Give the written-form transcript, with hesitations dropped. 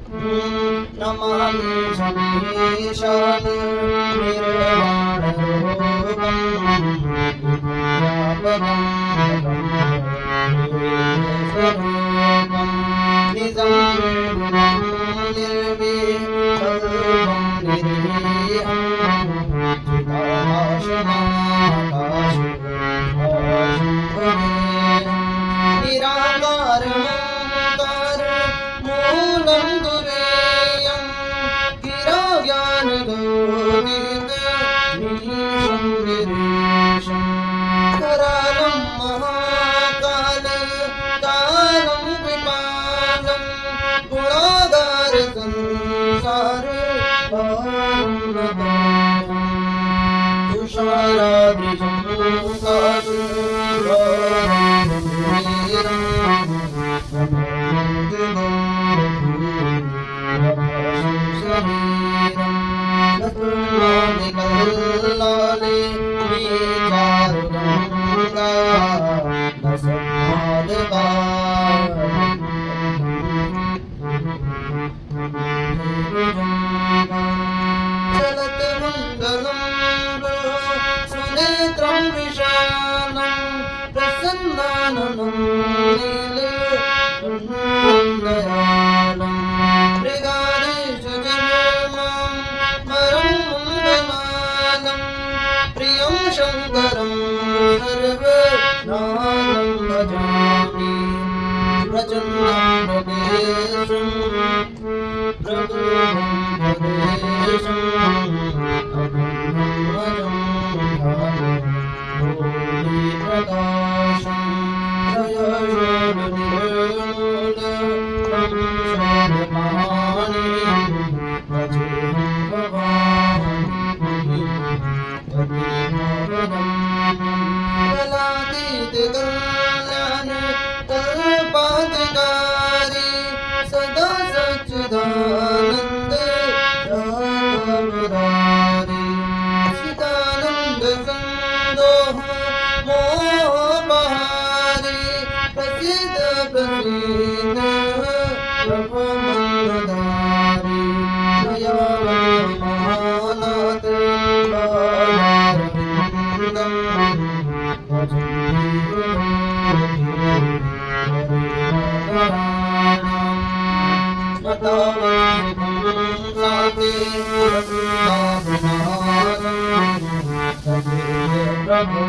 नमामि शमीशान निर्वाणरूपं व्यापकं स्वरूपं निजं निर्विकल्पं निर्वीर्यं निराकारं मूलं दुरेयं गिराज्ञानगोविन्दमीशं गिरीशं करालं महाकाल कालं कृपालं गुणागार संसार तुषाराद्रिजं चलत मंगलम सुनेत्रं विशालं प्रसन्नाननं नीलकण्ठदयालं मृगारीश जन्मं मरं मुण्डमालं प्रियं शङ्करं सर्वनाथं भजामि प्रचण्डं प्रदेशं प्रभुं प्रदेशं प्रकाशं जयशोभनिर्मूलकं शोभमानं भजेऽहं भवानि कलातीतकल्याण कल्पाधिकारी सदा सच्चिदानन्द मुरारी चिदानन्द संदोह मोहपहारी प्रसीद प्रसीद प्रभो मंगलधारी दयामय महानाथ बालारविन्दं प्रभु